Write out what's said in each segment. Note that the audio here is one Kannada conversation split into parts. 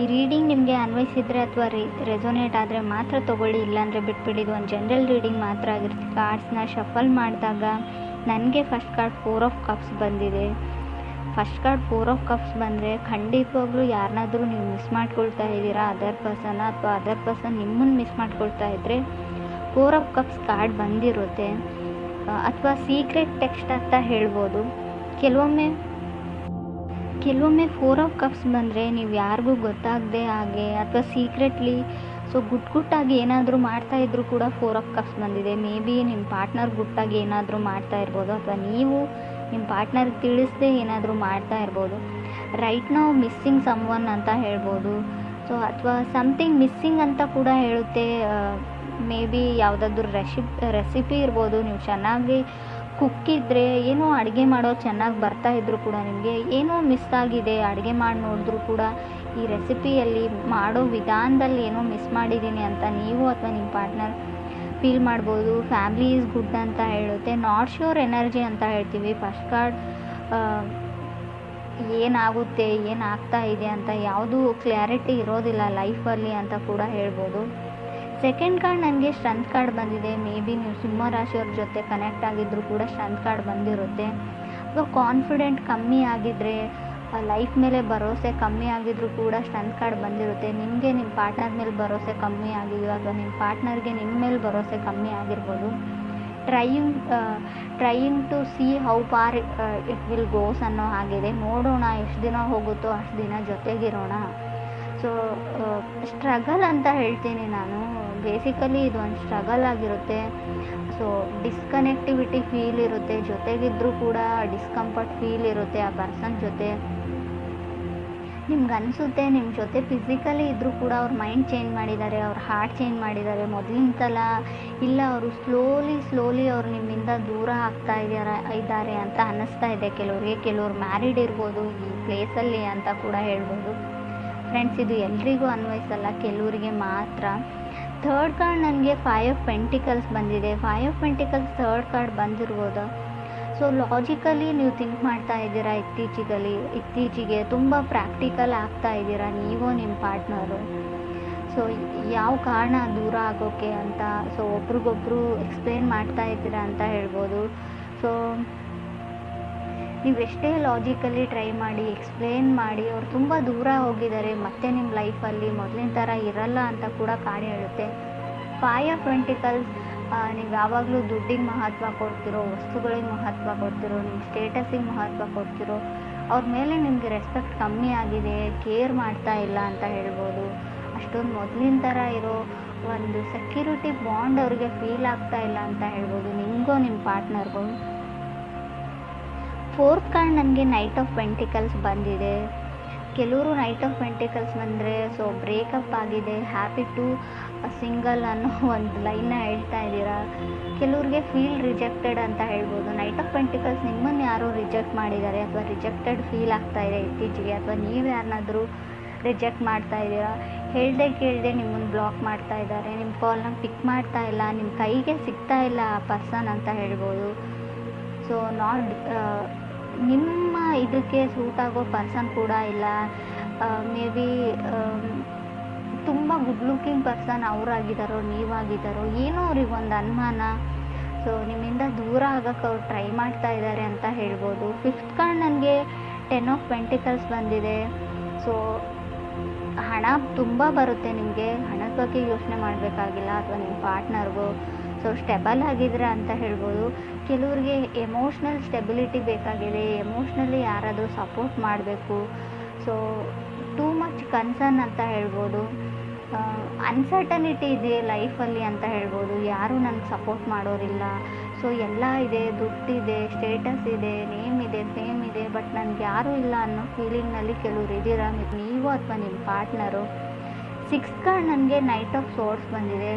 ಈ ರೀಡಿಂಗ್ ನಿಮಗೆ ಅನ್ವಯಿಸಿದರೆ ಅಥವಾ ರೆಸೊನೇಟ್ ಆದರೆ ಮಾತ್ರ ತೊಗೊಳ್ಳಿ, ಇಲ್ಲಾಂದರೆ ಬಿಟ್ಬಿಡಿ. ಇದು ಒಂದು ಜನರಲ್ ರೀಡಿಂಗ್ ಮಾತ್ರ ಆಗಿರುತ್ತೆ. ಕಾರ್ಡ್ಸ್ನ ಶಫಲ್ ಮಾಡಿದಾಗ ನನಗೆ ಫಸ್ಟ್ ಕಾರ್ಡ್ 4 ಆಫ್ ಕಪ್ಸ್ ಬಂದಿದೆ. ಫಸ್ಟ್ ಕಾರ್ಡ್ 4 ಆಫ್ ಕಪ್ಸ್ ಬಂದರೆ ಖಂಡಿತವಾಗ್ಲೂ ಯಾರನ್ನಾದರೂ ನೀವು ಮಿಸ್ ಮಾಡ್ಕೊಳ್ತಾ ಇದ್ದೀರಾ, ಅದರ್ ಪರ್ಸನ್ನ, ಅಥವಾ ಅದರ್ ಪರ್ಸನ್ ನಿಮ್ಮನ್ನು ಮಿಸ್ ಮಾಡ್ಕೊಳ್ತಾ ಇದ್ದರೆ 4 ಆಫ್ ಕಪ್ಸ್ ಕಾರ್ಡ್ ಬಂದಿರುತ್ತೆ. ಅಥವಾ ಸೀಕ್ರೆಟ್ ಟೆಕ್ಸ್ಟ್ ಅಂತ ಹೇಳ್ಬೋದು. ಕೆಲವೊಮ್ಮೆ 4 ಆಫ್ ಕಪ್ಸ್ ಬಂದರೆ ನೀವು ಯಾರಿಗೂ ಗೊತ್ತಾಗದೆ ಹಾಗೆ ಅಥವಾ ಸೀಕ್ರೆಟ್ಲಿ ಗುಟ್ಟಾಗಿ ಏನಾದರೂ ಮಾಡ್ತಾಯಿದ್ರು ಕೂಡ 4 ಆಫ್ ಕಪ್ಸ್ ಬಂದಿದೆ. ಮೇ ಬಿ ನಿಮ್ಮ ಪಾರ್ಟ್ನರ್ ಗುಟ್ಟಾಗಿ ಏನಾದರೂ ಮಾಡ್ತಾ ಇರ್ಬೋದು, ಅಥವಾ ನೀವು ನಿಮ್ಮ ಪಾರ್ಟ್ನರ್ಗೆ ತಿಳಿಸದೆ ಏನಾದರೂ ಮಾಡ್ತಾ ಇರ್ಬೋದು. ರೈಟ್ ನೌ ಮಿಸ್ಸಿಂಗ್ ಸಮ್ವನ್ ಅಂತ ಹೇಳ್ಬೋದು. ಅಥವಾ ಸಮಥಿಂಗ್ ಮಿಸ್ಸಿಂಗ್ ಅಂತ ಕೂಡ ಹೇಳುತ್ತೆ. ಮೇ ಬಿ ಯಾವುದಾದ್ರೂ ರೆಸಿಪಿ ಇರ್ಬೋದು. ನೀವು ಚೆನ್ನಾಗಿ ಕುಕ್ಕಿದ್ರೆ, ಏನೋ ಅಡುಗೆ ಮಾಡೋದು ಚೆನ್ನಾಗಿ ಬರ್ತಾಯಿದ್ರು ಕೂಡ ನಿಮಗೆ ಏನೋ ಮಿಸ್ ಆಗಿದೆ, ಅಡುಗೆ ಮಾಡಿ ನೋಡಿದ್ರೂ ಕೂಡ ಈ ರೆಸಿಪಿಯಲ್ಲಿ ಮಾಡೋ ವಿಧಾನದಲ್ಲಿ ಏನೋ ಮಿಸ್ ಮಾಡಿದ್ದೀನಿ ಅಂತ ನೀವು ಅಥವಾ ನಿಮ್ಮ ಪಾರ್ಟ್ನರ್ ಫೀಲ್ ಮಾಡ್ಬೋದು. ಫ್ಯಾಮಿಲಿ ಈಸ್ ಗುಡ್ ಅಂತ ಹೇಳುತ್ತೆ. ನಾಟ್ ಶ್ಯೂರ್ ಎನರ್ಜಿ ಅಂತ ಹೇಳ್ತೀವಿ. ಫಸ್ಟ್ ಕಾರ್ಡ್ ಏನಾಗುತ್ತೆ, ಏನಾಗ್ತಾ ಇದೆ ಅಂತ ಯಾವುದೂ ಕ್ಲಾರಿಟಿ ಇರೋದಿಲ್ಲ ಲೈಫಲ್ಲಿ ಅಂತ ಕೂಡ ಹೇಳ್ಬೋದು. ಸೆಕೆಂಡ್ ಕಾರ್ಡ್ ನನಗೆ ಸ್ಟ್ರೆಂತ್ ಕಾರ್ಡ್ ಬಂದಿದೆ. ಮೇ ಬಿ ನೀವು ಸಿಂಹ ರಾಶಿಯವ್ರ ಜೊತೆ ಕನೆಕ್ಟ್ ಆಗಿದ್ದರೂ ಕೂಡ ಸ್ಟ್ರೆಂತ್ ಕಾರ್ಡ್ ಬಂದಿರುತ್ತೆ. ಅಥವಾ ಕಾನ್ಫಿಡೆಂಟ್ ಕಮ್ಮಿ ಆಗಿದ್ದರೆ, ಲೈಫ್ ಮೇಲೆ ಭರವಸೆ ಕಮ್ಮಿ ಆಗಿದ್ರೂ ಕೂಡ ಸ್ಟ್ರೆಂತ್ ಕಾರ್ಡ್ ಬಂದಿರುತ್ತೆ. ನಿಮಗೆ ನಿಮ್ಮ ಪಾರ್ಟ್ನರ್ ಮೇಲೆ ಭರವಸೆ ಕಮ್ಮಿ ಆಗಿದೆಯೋ, ಅಥವಾ ನಿಮ್ಮ ಪಾರ್ಟ್ನರ್ಗೆ ನಿಮ್ಮ ಮೇಲೆ ಭರವಸೆ ಕಮ್ಮಿ ಆಗಿರ್ಬೋದು. Trying to see how far it will goes ಅನ್ನೋ ಹಾಗಿದೆ. ನೋಡೋಣ, ಎಷ್ಟು ದಿನ ಹೋಗುತ್ತೋ ಅಷ್ಟು ದಿನ ಜೊತೆಗಿರೋಣ. ಸ್ಟ್ರಗಲ್ ಅಂತ ಹೇಳ್ತೀನಿ ನಾನು. ಬೇಸಿಕಲಿ ಇದು ಒಂದು ಸ್ಟ್ರಗಲ್ ಆಗಿರುತ್ತೆ. ಡಿಸ್ಕನೆಕ್ಟಿವಿಟಿ ಫೀಲ್ ಇರುತ್ತೆ. ಜೊತೆಗಿದ್ದರೂ ಕೂಡ ಡಿಸ್ಕಂಫರ್ಟ್ ಫೀಲ್ ಇರುತ್ತೆ ಆ ಪರ್ಸನ್ ಜೊತೆ. ನಿಮ್ಗೆ ಅನಿಸುತ್ತೆ ನಿಮ್ಮ ಜೊತೆ ಫಿಸಿಕಲಿ ಇದ್ದರೂ ಕೂಡ ಅವ್ರ ಮೈಂಡ್ ಚೇಂಜ್ ಮಾಡಿದ್ದಾರೆ, ಅವ್ರ ಹಾರ್ಟ್ ಚೇಂಜ್ ಮಾಡಿದ್ದಾರೆ. ಮೊದಲಿನ ಸಲ ಇಲ್ಲ, ಅವರು ಸ್ಲೋಲಿ ಅವ್ರು ನಿಮ್ಮಿಂದ ದೂರ ಆಗ್ತಾ ಇದ್ದಾರೆ ಅಂತ ಅನ್ನಿಸ್ತಾ ಇದೆ ಕೆಲವ್ರಿಗೆ. ಕೆಲವ್ರು ಮ್ಯಾರಿಡ್ ಇರ್ಬೋದು ಈ ಪ್ಲೇಸಲ್ಲಿ ಅಂತ ಕೂಡ ಹೇಳ್ಬೋದು. ಫ್ರೆಂಡ್ಸ್, ಇದು ಎಲ್ರಿಗೂ ಅನ್ವಯಿಸಲ್ಲ, ಕೆಲವರಿಗೆ ಮಾತ್ರ. ಥರ್ಡ್ ಕಾರ್ಡ್ ನನಗೆ 5 ಆಫ್ ಪೆಂಟಿಕಲ್ಸ್ ಬಂದಿದೆ. 5 ಆಫ್ ಪೆಂಟಿಕಲ್ಸ್ ಥರ್ಡ್ ಕಾರ್ಡ್ ಬಂದಿರ್ಬೋದು. ಲಾಜಿಕಲಿ ನೀವು ಥಿಂಕ್ ಮಾಡ್ತಾ ಇದ್ದೀರಾ. ಇತ್ತೀಚೆಗೆ ತುಂಬ ಪ್ರಾಕ್ಟಿಕಲ್ ಆಗ್ತಾ ಇದ್ದೀರಾ ನೀವು ನಿಮ್ಮ ಪಾರ್ಟ್ನರು. ಯಾವ ಕಾರಣ ದೂರ ಆಗೋಕ್ಕೆ ಅಂತ ಒಬ್ರಿಗೊಬ್ರು ಎಕ್ಸ್ಪ್ಲೇನ್ ಮಾಡ್ತಾ ಇದ್ದೀರಾ ಅಂತ ಹೇಳ್ಬೋದು. ನೀವು ಎಷ್ಟೇ ಲಾಜಿಕಲಿ ಟ್ರೈ ಮಾಡಿ, ಎಕ್ಸ್ಪ್ಲೇನ್ ಮಾಡಿ, ಅವ್ರು ತುಂಬ ದೂರ ಹೋಗಿದ್ದಾರೆ, ಮತ್ತೆ ನಿಮ್ಮ ಲೈಫಲ್ಲಿ ಮೊದಲಿನ ಥರ ಇರಲ್ಲ ಅಂತ ಕೂಡ ಕಾರ್ಡ್ ಹೇಳುತ್ತೆ. 5 ಆಫ್ ಪೆಂಟಿಕಲ್ಸ್, ನೀವು ಯಾವಾಗಲೂ ದುಡ್ಡಿಗೆ ಮಹತ್ವ ಕೊಡ್ತಿರೋ, ವಸ್ತುಗಳಿಗೆ ಮಹತ್ವ ಕೊಡ್ತಿರೋ, ನಿಮ್ಮ ಸ್ಟೇಟಸಿಗೆ ಮಹತ್ವ ಕೊಡ್ತಿರೋ, ಅವ್ರ ಮೇಲೆ ನಿಮಗೆ ರೆಸ್ಪೆಕ್ಟ್ ಕಮ್ಮಿ ಆಗಿದೆ, ಕೇರ್ ಮಾಡ್ತಾ ಇಲ್ಲ ಅಂತ ಹೇಳ್ಬೋದು. ಅಷ್ಟೊಂದು ಮೊದಲಿನ ಥರ ಇರೋ ಒಂದು ಸೆಕ್ಯೂರಿಟಿ ಬಾಂಡ್ ಅವ್ರಿಗೆ ಫೀಲ್ ಆಗ್ತಾ ಇಲ್ಲ ಅಂತ ಹೇಳ್ಬೋದು, ನಿಮಗೂ ನಿಮ್ಮ ಪಾರ್ಟ್ನರ್ಗೂ. ಫೋರ್ತ್ ಕಾರ್ಡ್ ನನಗೆ ನೈಟ್ ಆಫ್ ಪೆಂಟಿಕಲ್ಸ್ ಬಂದಿದೆ. ಕೆಲವರು ನೈಟ್ ಆಫ್ ಪೆಂಟಿಕಲ್ಸ್ ಬಂದರೆ ಬ್ರೇಕಪ್ ಆಗಿದೆ, ಹ್ಯಾಪಿ ಟು ಸಿಂಗಲ್ ಅನ್ನೋ ಒಂದು ಲೈನ್ನ ಹೇಳ್ತಾ ಇದ್ದೀರಾ. ಕೆಲವ್ರಿಗೆ ಫೀಲ್ ರಿಜೆಕ್ಟೆಡ್ ಅಂತ ಹೇಳ್ಬೋದು. ನೈಟ್ ಆಫ್ ಪೆಂಟಿಕಲ್ಸ್ ನಿಮ್ಮನ್ನು ಯಾರೋ ರಿಜೆಕ್ಟ್ ಮಾಡಿದ್ದಾರೆ, ಅಥವಾ ರಿಜೆಕ್ಟೆಡ್ ಫೀಲ್ ಆಗ್ತಾ ಇದೆ ಇತ್ತೀಚೆಗೆ, ಅಥವಾ ನೀವು ಯಾರನ್ನಾದರೂ ರಿಜೆಕ್ಟ್ ಮಾಡ್ತಾ ಇದ್ದೀರಾ. ಕೇಳದೆ ನಿಮ್ಮನ್ನು ಬ್ಲಾಕ್ ಮಾಡ್ತಾ ಇದ್ದಾರೆ, ನಿಮ್ಮ ಕಾಲ್ನ ಪಿಕ್ ಮಾಡ್ತಾ ಇಲ್ಲ, ನಿಮ್ಮ ಕೈಗೆ ಸಿಗ್ತಾ ಇಲ್ಲ ಆ ಪರ್ಸನ್ ಅಂತ ಹೇಳ್ಬೋದು. ನಿಮ್ಮ ಇದಕ್ಕೆ ಸೂಟ್ ಆಗೋ ಪರ್ಸನ್ ಕೂಡ ಇಲ್ಲ. ಮೇ ಬಿ ತುಂಬ ಗುಡ್ ಲುಕಿಂಗ್ ಪರ್ಸನ್ ಅವರಾಗಿದ್ದಾರೋ ನೀವಾಗಿದ್ದಾರೋ ಏನೋ ಅವ್ರಿಗೆ ಒಂದು ಅನುಮಾನ. ನಿಮ್ಮಿಂದ ದೂರ ಆಗೋಕ್ಕೆ ಅವ್ರು ಟ್ರೈ ಮಾಡ್ತಾ ಇದ್ದಾರೆ ಅಂತ ಹೇಳ್ಬೋದು. ಫಿಫ್ತ್ ಕಾರ್ಡ್ ನನಗೆ 10 ಆಫ್ ಪೆಂಟಿಕಲ್ಸ್ ಬಂದಿದೆ. ಹಣ ತುಂಬ ಬರುತ್ತೆ ನಿಮಗೆ, ಹಣದ ಬಗ್ಗೆ ಯೋಚನೆ ಮಾಡಬೇಕಾಗಿಲ್ಲ, ಅಥವಾ ನಿಮ್ಮ ಪಾರ್ಟ್ನರ್ಗೂ ಸ್ಟೆಬಲ್ ಆಗಿದ್ರೆ ಅಂತ ಹೇಳ್ಬೋದು. ಕೆಲವ್ರಿಗೆ ಎಮೋಷ್ನಲ್ ಸ್ಟೆಬಿಲಿಟಿ ಬೇಕಾಗಿದೆ, ಎಮೋಷ್ನಲಿ ಯಾರಾದರೂ ಸಪೋರ್ಟ್ ಮಾಡಬೇಕು. ಟೂ ಮಚ್ ಕನ್ಸರ್ನ್ ಅಂತ ಹೇಳ್ಬೋದು. ಅನ್ಸರ್ಟನಿಟಿ ಇದೆ ಲೈಫಲ್ಲಿ ಅಂತ ಹೇಳ್ಬೋದು. ಯಾರೂ ನನಗೆ ಸಪೋರ್ಟ್ ಮಾಡೋರಿಲ್ಲ. ಎಲ್ಲ ಇದೆ, ದುಡ್ಡಿದೆ, ಸ್ಟೇಟಸ್ ಇದೆ, ನೇಮ್ ಇದೆ, ಫೇಮ್ ಇದೆ, ಬಟ್ ನನಗೆ ಯಾರೂ ಇಲ್ಲ ಅನ್ನೋ ಫೀಲಿಂಗ್ನಲ್ಲಿ ಕೆಲವ್ರು ಇದ್ದೀರಾ, ನೀವು ಅಥವಾ ನಿಮ್ಮ ಪಾರ್ಟ್ನರು. 6th ಕಾರ್ಡ್ ನನಗೆ ನೈಟ್ ಆಫ್ ಸೋರ್ಡ್ಸ್ ಬಂದಿದೆ.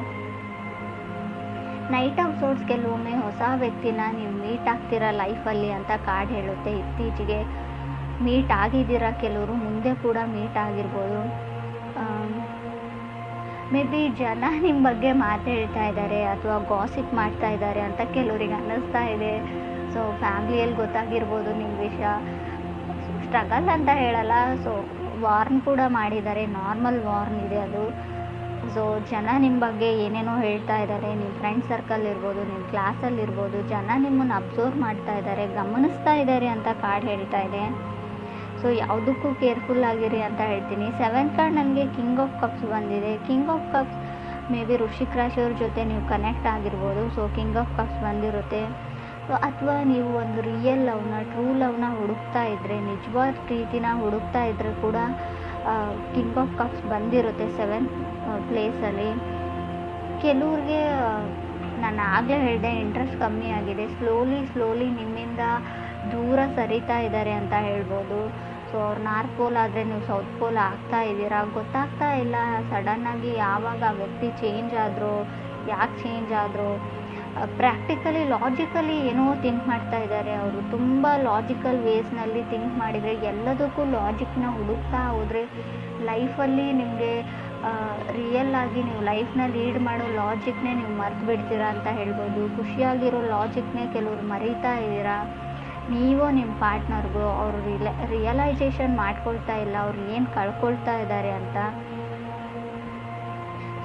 ನೈಟ್ ಆಫ್ ಸೋರ್ಡ್ಸ್ ಕೆಲವೊಮ್ಮೆ ಹೊಸ ವ್ಯಕ್ತಿನ ನೀವು ಮೀಟ್ ಆಗ್ತೀರಾ ಲೈಫಲ್ಲಿ ಅಂತ ಕಾರ್ಡ್ ಹೇಳುತ್ತೆ. ಇತ್ತೀಚೆಗೆ ಮೀಟ್ ಆಗಿದ್ದೀರಾ, ಕೆಲವರು ಮುಂದೆ ಕೂಡ ಮೀಟ್ ಆಗಿರ್ಬೋದು. ಮೇ ಬಿ ಜನ ನಿಮ್ಮ ಬಗ್ಗೆ ಮಾತಾಡ್ತಾ ಇದ್ದಾರೆ ಅಥವಾ ಗಾಸಿಪ್ ಮಾಡ್ತಾ ಇದ್ದಾರೆ ಅಂತ ಕೆಲವರಿಗೆ ಅನ್ನಿಸ್ತಾ ಇದೆ. ಫ್ಯಾಮ್ಲಿಯಲ್ಲಿ ಗೊತ್ತಾಗಿರ್ಬೋದು ನಿಮ್ಮ ವಿಷಯ. ಸ್ಟ್ರಗಲ್ ಅಂತ ಹೇಳಲ್ಲ, ವಾರ್ನ್ ಕೂಡ ಮಾಡಿದ್ದಾರೆ, ನಾರ್ಮಲ್ ವಾರ್ನ್ ಇದೆ ಅದು. ಸೊ ಜನ ನಿಮ್ಮ ಬಗ್ಗೆ ಏನೇನೋ ಹೇಳ್ತಾ ಇದ್ದಾರೆ, ನಿಮ್ಮ ಫ್ರೆಂಡ್ ಸರ್ಕಲ್ ಇರ್ಬೋದು, ನಿಮ್ಮ ಕ್ಲಾಸಲ್ಲಿ ಇರ್ಬೋದು, ಜನ ನಿಮ್ಮನ್ನು ಅಬ್ಸರ್ವ್ ಮಾಡ್ತಾ ಇದ್ದಾರೆ, ಗಮನಿಸ್ತಾ ಇದ್ದಾರೆ ಅಂತ ಕಾರ್ಡ್ ಹೇಳ್ತಾ ಇದೆ. ಸೊ ಯಾವುದಕ್ಕೂ ಕೇರ್ಫುಲ್ ಆಗಿರಿ ಅಂತ ಹೇಳ್ತೀನಿ. 7th ಕಾರ್ಡ್ ನನಗೆ ಕಿಂಗ್ ಆಫ್ ಕಪ್ಸ್ ಬಂದಿದೆ. King of cups may be ವೃಶ್ಚಿಕ ರಾಶಿಯವ್ರ ಜೊತೆ ನೀವು ಕನೆಕ್ಟ್ ಆಗಿರ್ಬೋದು. ಸೊ ಕಿಂಗ್ ಆಫ್ ಕಪ್ಸ್ ಬಂದಿರುತ್ತೆ. ಅಥವಾ ನೀವು ಒಂದು ರಿಯಲ್ ಲವ್ನ, ಟ್ರೂ ಲವ್ನ ಹುಡುಕ್ತಾ ಇದ್ದರೆ, ನಿಜವಾದ ಪ್ರೀತಿನ ಹುಡುಕ್ತಾ ಇದ್ದರೆ ಕೂಡ ಕಿಂಗ್ ಆಫ್ ಕಪ್ಸ್ ಬಂದಿರುತ್ತೆ 7th ಪ್ಲೇಸಲ್ಲಿ. ಕೆಲವ್ರಿಗೆ ನಾನು ಆಗಲೇ ಹೇಳಿದೆ, ಇಂಟ್ರೆಸ್ಟ್ ಕಮ್ಮಿ ಆಗಿದೆ, ಸ್ಲೋಲಿ ನಿಮ್ಮಿಂದ ದೂರ ಸರಿತಾ ಇದ್ದಾರೆ ಅಂತ ಹೇಳ್ಬೋದು. ಸೊ ಅವ್ರು ನಾರ್ತ್ ಪೋಲ್ ಆದರೆ ನೀವು ಸೌತ್ ಪೋಲ್ ಆಗ್ತಾ ಇದ್ದೀರಾ, ಗೊತ್ತಾಗ್ತಾ ಇಲ್ಲ. ಸಡನ್ನಾಗಿ ಯಾವಾಗ ಆ ವ್ಯಕ್ತಿ ಚೇಂಜ್ ಆದರೂ, ಯಾಕೆ ಚೇಂಜ್ ಆದರೂ, ಪ್ರಾಕ್ಟಿಕಲಿ ಲಾಜಿಕಲಿ ಏನೋ ಥಿಂಕ್ ಮಾಡ್ತಾ ಇದ್ದಾರೆ ಅವರು. ತುಂಬ ಲಾಜಿಕಲ್ ವೇಸ್ನಲ್ಲಿ ಥಿಂಕ್ ಮಾಡಿದರೆ, ಎಲ್ಲದಕ್ಕೂ ಲಾಜಿಕ್ನ ಹುಡುಕ್ತಾ ಹೋದರೆ ಲೈಫಲ್ಲಿ ನಿಮಗೆ ರಿಯಲ್ ಆಗಿ ನೀವು ಲೈಫ್ನ ಲೀಡ್ ಮಾಡೋ ಲಾಜಿಕ್ನೇ ನೀವು ಮರೆತು ಬಿಡ್ತೀರಾ ಅಂತ ಹೇಳ್ಬೋದು. ಖುಷಿಯಾಗಿರೋ ಲಾಜಿಕ್ನೇ ಕೆಲವ್ರು ಮರೀತಾ ಇದ್ದೀರಾ. ನೀವು ನಿಮ್ಮ ಪಾರ್ಟ್ನರ್ಗೂ ಅವರು ರಿಯಲೈಸೇಷನ್ ಮಾಡ್ಕೊಳ್ತಾ ಇಲ್ಲ ಅವ್ರು ಏನು ಕಳ್ಕೊಳ್ತಾ ಇದ್ದಾರೆ ಅಂತ.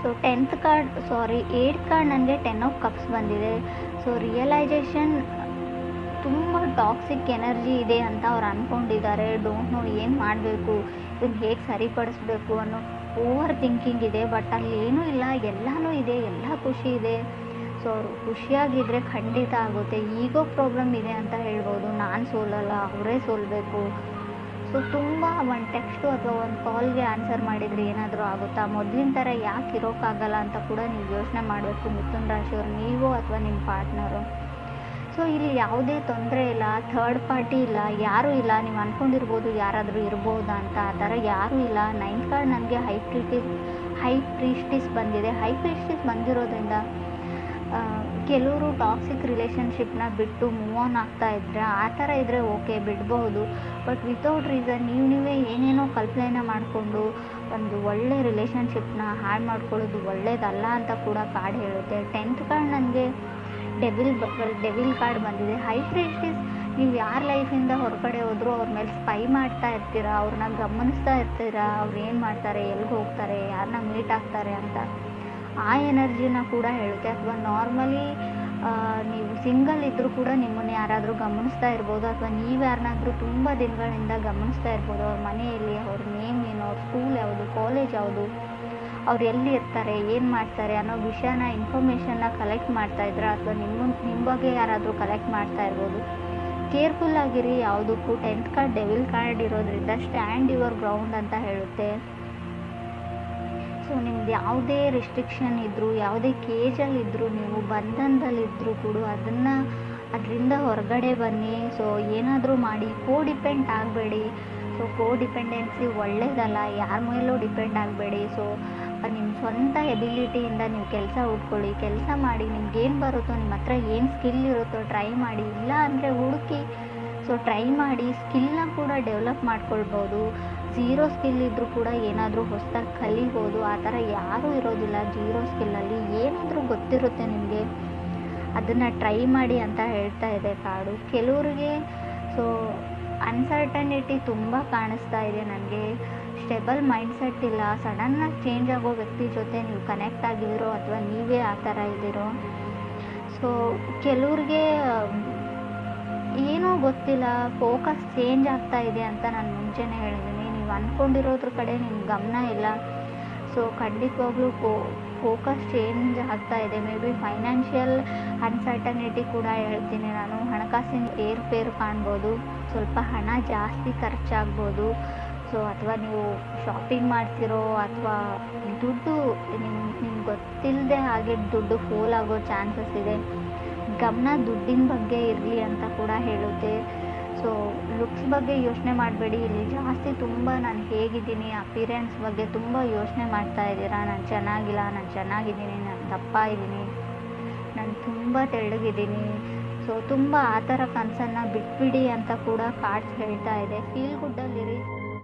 ಸೊ 8th ಕಾರ್ಡ್ ನನಗೆ 10 ಆಫ್ ಕಪ್ಸ್ ಬಂದಿದೆ. ಸೊ ರಿಯಲೈಸೇಷನ್, ತುಂಬ ಟಾಕ್ಸಿಕ್ ಎನರ್ಜಿ ಇದೆ ಅಂತ ಅವ್ರು ಅಂದ್ಕೊಂಡಿದ್ದಾರೆ. ಡೋಂಟ್ ನೋ ಏನು ಮಾಡಬೇಕು, ಇದನ್ನು ಹೇಗೆ ಸರಿಪಡಿಸ್ಬೇಕು ಅನ್ನೋ ಓವರ್ ಥಿಂಕಿಂಗ್ ಇದೆ. ಬಟ್ ಅಲ್ಲಿ ಏನೂ ಇಲ್ಲ, ಎಲ್ಲನೂ ಇದೆ, ಎಲ್ಲ ಖುಷಿ ಇದೆ. ಸೊ ಅವರು ಖುಷಿಯಾಗಿದ್ದರೆ ಖಂಡಿತ ಆಗುತ್ತೆ. ಈಗೋ ಪ್ರಾಬ್ಲಮ್ ಇದೆ ಅಂತ ಹೇಳ್ಬೋದು. ನಾನು ಸೋಲಲ್ಲ, ಅವರೇ ಸೋಲಬೇಕು. ಸೊ ತುಂಬ ಒಂದು ಟೆಕ್ಸ್ಟು ಅಥವಾ ಒಂದು ಕಾಲ್ಗೆ ಆನ್ಸರ್ ಮಾಡಿದರೆ ಏನಾದರೂ ಆಗುತ್ತಾ, ಮೊದಲಿನ ಥರ ಯಾಕೆ ಇರೋಕ್ಕಾಗಲ್ಲ ಅಂತ ಕೂಡ ನೀವು ಯೋಚನೆ ಮಾಡಬೇಕು ಮಿಥುನ ರಾಶಿಯವರು, ನೀವು ಅಥವಾ ನಿಮ್ಮ ಪಾರ್ಟ್ನರು. ಸೊ ಇಲ್ಲಿ ಯಾವುದೇ ತೊಂದರೆ ಇಲ್ಲ, ಥರ್ಡ್ ಪಾರ್ಟಿ ಇಲ್ಲ, ಯಾರೂ ಇಲ್ಲ. ನೀವು ಅಂದ್ಕೊಂಡಿರ್ಬೋದು ಯಾರಾದರೂ ಇರ್ಬೋದಾ ಅಂತ, ಆ ಥರ ಯಾರೂ ಇಲ್ಲ. 9th ಕಾರ್ಡ್ ನನಗೆ ಹೈ ಪ್ರೀಸ್ಟಿಸ್ ಬಂದಿದೆ. ಹೈ ಪ್ರೀಸ್ಟಿಸ್ ಬಂದಿರೋದ್ರಿಂದ ಕೆಲವರು ಟಾಕ್ಸಿಕ್ ರಿಲೇಷನ್ಶಿಪ್ನ ಬಿಟ್ಟು ಮೂವ್ ಆನ್ ಆಗ್ತಾ ಇದ್ದರೆ, ಆ ಥರ ಇದ್ದರೆ ಓಕೆ ಬಿಡ್ಬೋದು. ಬಟ್ ವಿತೌಟ್ ರೀಸನ್ ನೀವೇ ಏನೇನೋ ಕಲ್ಪನೆನ ಮಾಡಿಕೊಂಡು ಒಂದು ಒಳ್ಳೆ ರಿಲೇಷನ್ಶಿಪ್ನ ಹಾಳು ಮಾಡ್ಕೊಳ್ಳೋದು ಒಳ್ಳೇದಲ್ಲ ಅಂತ ಕೂಡ ಕಾರ್ಡ್ ಹೇಳುತ್ತೆ. 10th ಕಾರ್ಡ್ ನನಗೆ ಡೆವಿಲ್ ಕಾರ್ಡ್ ಬಂದಿದೆ. ಹೈ ಪ್ರೀಸ್ಟಿಸ್, ನೀವು ಯಾರ ಲೈಫಿಂದ ಹೊರಗಡೆ ಹೋದರೂ ಅವ್ರ ಮೇಲೆ ಸ್ಪೈ ಮಾಡ್ತಾ ಇರ್ತೀರಾ, ಅವ್ರನ್ನ ಗಮನಿಸ್ತಾ ಇರ್ತೀರಾ, ಅವ್ರು ಏನು ಮಾಡ್ತಾರೆ, ಎಲ್ಲಿಗೆ ಹೋಗ್ತಾರೆ, ಯಾರನ್ನ ಮೀಟ್ ಆಗ್ತಾರೆ ಅಂತ, ಆ ಎನರ್ಜಿನ ಕೂಡ ಹೇಳುತ್ತೆ. ಅಥವಾ ನಾರ್ಮಲಿ ನೀವು ಸಿಂಗಲ್ ಇದ್ದರೂ ಕೂಡ ನಿಮ್ಮನ್ನು ಯಾರಾದರೂ ಗಮನಿಸ್ತಾ ಇರ್ಬೋದು, ಅಥವಾ ನೀವು ಯಾರನ್ನಾದರೂ ತುಂಬ ದಿನಗಳಿಂದ ಗಮನಿಸ್ತಾ ಇರ್ಬೋದು. ಅವ್ರ ಮನೆಯಲ್ಲಿ ಅವ್ರ ನೇಮ್ ಏನು, ಅವ್ರ ಸ್ಕೂಲ್ ಯಾವುದು, ಕಾಲೇಜ್ ಯಾವುದು, ಅವ್ರು ಎಲ್ಲಿ ಇರ್ತಾರೆ, ಏನು ಮಾಡ್ತಾರೆ ಅನ್ನೋ ವಿಷಯನ, ಇನ್ಫಾರ್ಮೇಷನ್ನ ಕಲೆಕ್ಟ್ ಮಾಡ್ತಾ ಇದ್ರೆ, ಅಥವಾ ನಿಮ್ಮ ಬಗ್ಗೆ ಯಾರಾದರೂ ಕಲೆಕ್ಟ್ ಮಾಡ್ತಾ ಇರ್ಬೋದು. ಕೇರ್ಫುಲ್ ಆಗಿರಿ ಯಾವುದಕ್ಕೂ. 10th ಕಾರ್ಡ್ ಡೆವಿಲ್ ಕಾರ್ಡ್ ಇರೋದ್ರಿಂದ ಸ್ಟ್ಯಾಂಡ್ ಯುವರ್ ಗ್ರೌಂಡ್ ಅಂತ ಹೇಳುತ್ತೆ. ಸೊ ನಿಮ್ದು ಯಾವುದೇ ರಿಸ್ಟ್ರಿಕ್ಷನ್ ಇದ್ದರೂ, ಯಾವುದೇ ಕೇಜಲ್ಲಿದ್ದರೂ, ನೀವು ಬಂಧನದಲ್ಲಿದ್ದರೂ ಕೂಡ ಅದರಿಂದ ಹೊರಗಡೆ ಬನ್ನಿ. ಸೊ ಏನಾದರೂ ಮಾಡಿ, ಡಿಪೆಂಡ್ ಆಗಬೇಡಿ. ಸೊ ಡಿಪೆಂಡೆನ್ಸಿ ಒಳ್ಳೆಯದಲ್ಲ, ಯಾರ ಮೇಲೂ ಡಿಪೆಂಡ್ ಆಗಬೇಡಿ. ಸೊ ನಿಮ್ಮ ಸ್ವಂತ ಎಬಿಲಿಟಿಯಿಂದ ನೀವು ಕೆಲಸ ಹುಡ್ಕೊಳ್ಳಿ, ಕೆಲಸ ಮಾಡಿ, ನಿಮ್ಗೇನು ಬರುತ್ತೋ, ನಿಮ್ಮ ಹತ್ರ ಏನು ಸ್ಕಿಲ್ ಇರುತ್ತೋ ಟ್ರೈ ಮಾಡಿ. ಇಲ್ಲ ಅಂದರೆ ಹುಡುಕಿ, ಸೊ ಟ್ರೈ ಮಾಡಿ, ಸ್ಕಿಲ್ನ ಕೂಡ ಡೆವಲಪ್ ಮಾಡ್ಕೊಳ್ಬೋದು. ಝೀರೋ ಸ್ಕಿಲ್ ಇದ್ದರೂ ಕೂಡ ಏನಾದರೂ ಹೊಸದಾಗಿ ಕಲಿಬೋದು. ಆ ಥರ ಯಾರೂ ಇರೋದಿಲ್ಲ ಜೀರೋ ಸ್ಕಿಲ್ಲಲ್ಲಿ. ಏನಾದರೂ ಗೊತ್ತಿರುತ್ತೆ ನಿಮಗೆ, ಅದನ್ನು ಟ್ರೈ ಮಾಡಿ ಅಂತ ಹೇಳ್ತಾ ಇದೆ ಕಾರ್ಡು. ಕೆಲವ್ರಿಗೆ ಸೊ ಅನ್ಸರ್ಟನಿಟಿ ತುಂಬ ಕಾಣಿಸ್ತಾ ಇದೆ ನನಗೆ. ಸ್ಟೆಬಲ್ ಮೈಂಡ್ಸೆಟ್ ಇಲ್ಲ, ಸಡನ್ನಾಗಿ ಚೇಂಜ್ ಆಗೋ ವ್ಯಕ್ತಿ ಜೊತೆ ನೀವು ಕನೆಕ್ಟ್ ಆಗಿದ್ದೀರೋ ಅಥವಾ ನೀವೇ ಆ ಥರ ಇದ್ದೀರೋ. ಸೊ ಕೆಲವ್ರಿಗೆ ಏನೋ ಗೊತ್ತಿಲ್ಲ, ಫೋಕಸ್ ಚೇಂಜ್ ಆಗ್ತಾ ಇದೆ ಅಂತ ನಾನು ಮುಂಚೆನೇ ಹೇಳಿದ್ದೀನಿ. ನೀವು ಅಂದ್ಕೊಂಡಿರೋದ್ರ ಕಡೆ ನಿಮ್ಮ ಗಮನ ಇಲ್ಲ. ಸೊ ಖಂಡಿತವಾಗ್ಲೂ ಫೋಕಸ್ ಚೇಂಜ್ ಆಗ್ತಾ ಇದೆ. ಮೇ ಬಿ ಫೈನಾನ್ಷಿಯಲ್ ಅನ್ಸರ್ಟನಿಟಿ ಕೂಡ ಹೇಳ್ತೀನಿ ನಾನು. ಹಣಕಾಸಿನ ಏರುಪೇರು ಕಾಣ್ಬೋದು, ಸ್ವಲ್ಪ ಹಣ ಜಾಸ್ತಿ ಖರ್ಚಾಗ್ಬೋದು. ಸೊ ಅಥವಾ ನೀವು ಶಾಪಿಂಗ್ ಮಾಡ್ತಿರೋ, ಅಥವಾ ದುಡ್ಡು ನಿಮ್ಗೆ ಗೊತ್ತಿಲ್ಲದೆ ಹಾಗೆ ದುಡ್ಡು ಫೋಲ್ ಆಗೋ ಚಾನ್ಸಸ್ ಇದೆ. ಗಮನ ದುಡ್ಡಿನ ಬಗ್ಗೆ ಇರಲಿ ಅಂತ ಕೂಡ ಹೇಳುತ್ತೆ. ಸೊ ಲುಕ್ಸ್ ಬಗ್ಗೆ ಯೋಚನೆ ಮಾಡಬೇಡಿ. ಇಲ್ಲಿ ಜಾಸ್ತಿ ತುಂಬ ನಾನು ಹೇಗಿದ್ದೀನಿ, ಅಪಿರೆನ್ಸ್ ಬಗ್ಗೆ ತುಂಬ ಯೋಚನೆ ಮಾಡ್ತಾ ಇದ್ದೀರಾ. ನಾನು ಚೆನ್ನಾಗಿಲ್ಲ, ನಾನು ಚೆನ್ನಾಗಿದ್ದೀನಿ, ನಾನು ದಪ್ಪ ಇದ್ದೀನಿ, ನಾನು ತುಂಬ ತೆಳ್ಳಗಿದ್ದೀನಿ. ಸೊ ತುಂಬ ಆ ಥರ ಕನಸನ್ನು ಬಿಟ್ಬಿಡಿ ಅಂತ ಕೂಡ ಕಾರ್ಡ್ಸ್ ಹೇಳ್ತಾ ಇದೆ. ಫೀಲ್ ಗುಡ್ಡಲ್ಲಿರಿ.